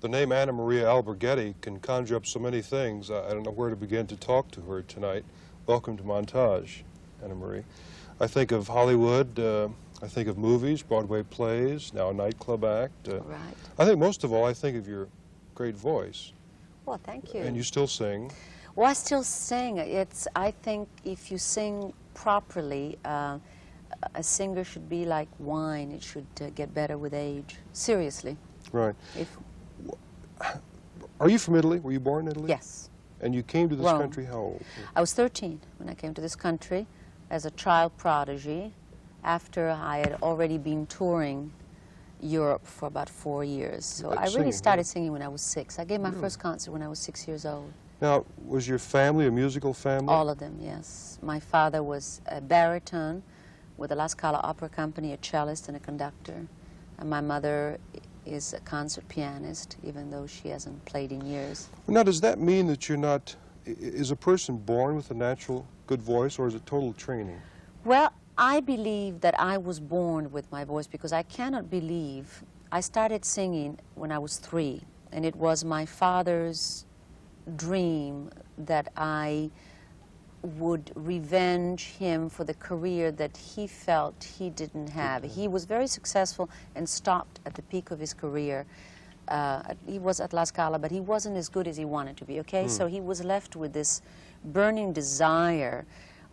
The name Anna Maria Alberghetti can conjure up so many things. I don't know where to begin to talk to her tonight. Welcome to Montage, Anna Marie. I think of Hollywood, I think of movies, Broadway plays, now a nightclub act. Right. I think most of all, I think of your great voice. Well, thank you. And you still sing. Well, I still sing. I think if you sing properly, a singer should be like wine. It should get better with age. Seriously. Right. Are you from Italy? Were you born in Italy? Yes. And you came to this Rome. country how old? I was 13 when I came to this country as a child prodigy after I had already been touring Europe for about 4 years. So I really started singing when I was 6. I gave my first concert when I was 6 years old. Now, was your family a musical family? All of them, yes. My father was a baritone with the La Scala Opera Company, a cellist and a conductor. And my mother is a concert pianist, even though she hasn't played in years. Now, does that mean that you're not, is a person born with a natural good voice, or is it total training? Well, I believe that I was born with my voice because I cannot believe, I started singing when I was 3, and it was my father's dream that I would revenge him for the career that he felt he didn't have. He was very successful and stopped at the peak of his career. He was at La Scala, but he wasn't as good as he wanted to be, okay? So he was left with this burning desire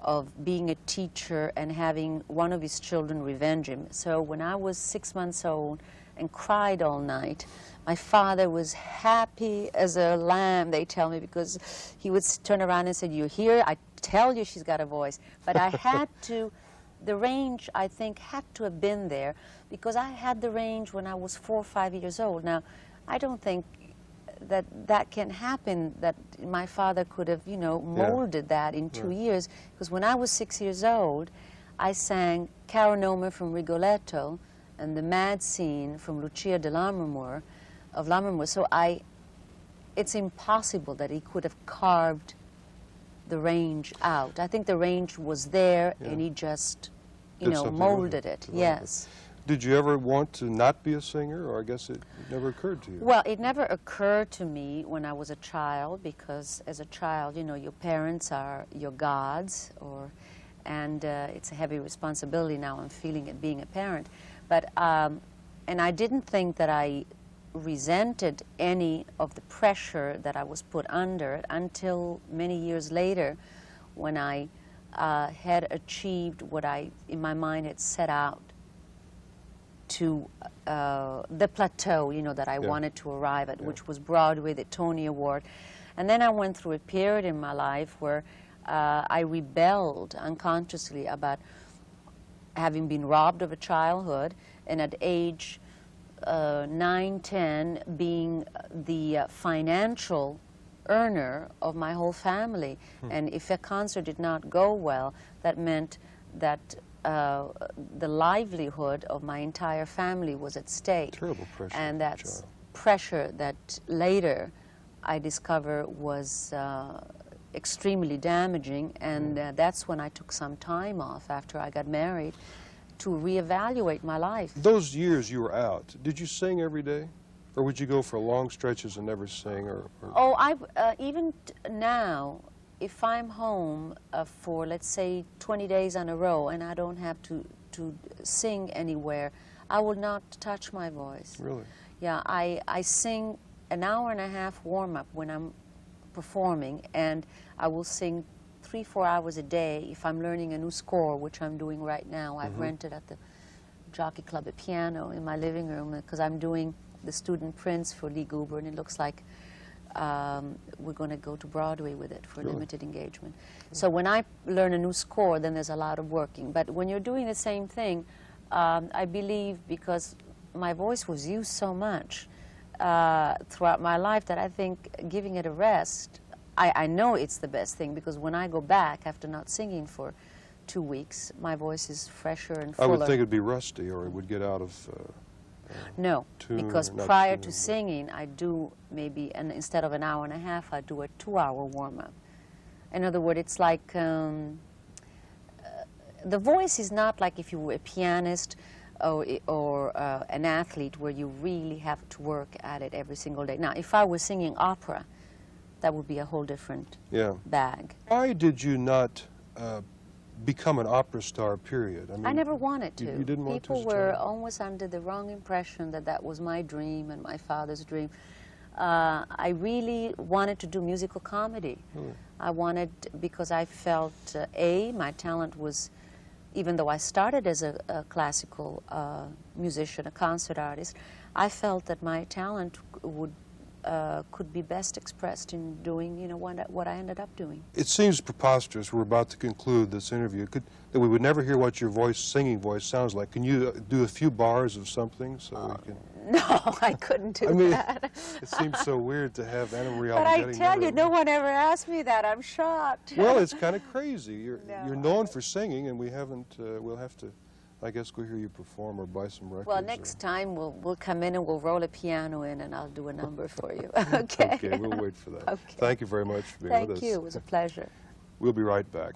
of being a teacher and having one of his children revenge him. So when I was 6 months old and cried all night, my father was happy as a lamb, they tell me, because he would turn around and say, "You're here, I tell you she's got a voice." But I had to, the range, I think, had to have been there, because I had the range when I was 4 or 5 years old. Now, I don't think that that can happen, that my father could have, you know, molded that in 2 years, because when I was 6 years old, I sang Caro Nome from Rigoletto and the Mad Scene from Lucia de Lammermoor, of Lammermoor. So it's impossible that he could have carved the range out. I think the range was there, and he just, you know, molded it. Yes. Did you ever want to not be a singer, or I guess it never occurred to you? Well, it never occurred to me when I was a child, because as a child, you know, your parents are your gods, and it's a heavy responsibility now. I'm feeling it being a parent. But, and I didn't think that I resented any of the pressure that I was put under until many years later, when I had achieved what I, in my mind, had set out to, the plateau, you know, that I wanted to arrive at, which was Broadway, the Tony Award. And then I went through a period in my life where I rebelled unconsciously about having been robbed of a childhood, and at age 9, 10, being the financial earner of my whole family. And if a concert did not go well, that meant that the livelihood of my entire family was at stake. Terrible pressure. And that's pressure that later I discover was extremely damaging, and that's when I took some time off after I got married to reevaluate my life. Those years you were out, did you sing every day? Or would you go for long stretches and never sing? Oh, even now, if I'm home for, let's say, 20 days in a row and I don't have to sing anywhere, I will not touch my voice. Really? Yeah, I sing an hour and a half warm-up when I'm performing, and I will sing 3-4 hours a day if I'm learning a new score, which I'm doing right now. I've rented at the Jockey Club a piano in my living room, because I'm doing the Student Prince for Lee Goober, and it looks like we're going to go to Broadway with it for a limited engagement. So when I learn a new score, then there's a lot of working. But when you're doing the same thing, I believe, because my voice was used so much throughout my life, that I think giving it a rest, I know it's the best thing, because when I go back after not singing for 2 weeks, my voice is fresher and fuller. I would think it'd be rusty, or it would get out of no, because prior to singing, I do maybe, and instead of an hour and a half, I do a 2-hour warm-up. In other words, it's like, the voice is not like if you were a pianist or an athlete where you really have to work at it every single day. Now, if I was singing opera, that would be a whole different bag. Why did you not become an opera star, period? I never wanted to. You didn't want to? People were always under the wrong impression that that was my dream and my father's dream. I really wanted to do musical comedy. I wanted, because I felt, my talent was, even though I started as a classical musician, a concert artist, I felt that my talent could be best expressed in doing, you know, what I ended up doing. It seems preposterous. We're about to conclude this interview. That we would never hear what your singing voice sounds like. Can you do a few bars of something so we can? No, I couldn't do that. It seems so weird to have Maria Alberghetti. But I tell you, no one ever asked me that. I'm shocked. Well, it's kind of crazy. You're known for singing, and we haven't. We'll have to, I guess, go hear you perform or buy some records. Well, next time we'll come in and we'll roll a piano in, and I'll do a number for you. Okay. Okay, we'll wait for that. Okay. Thank you very much for being with us. Thank you. It was a pleasure. We'll be right back.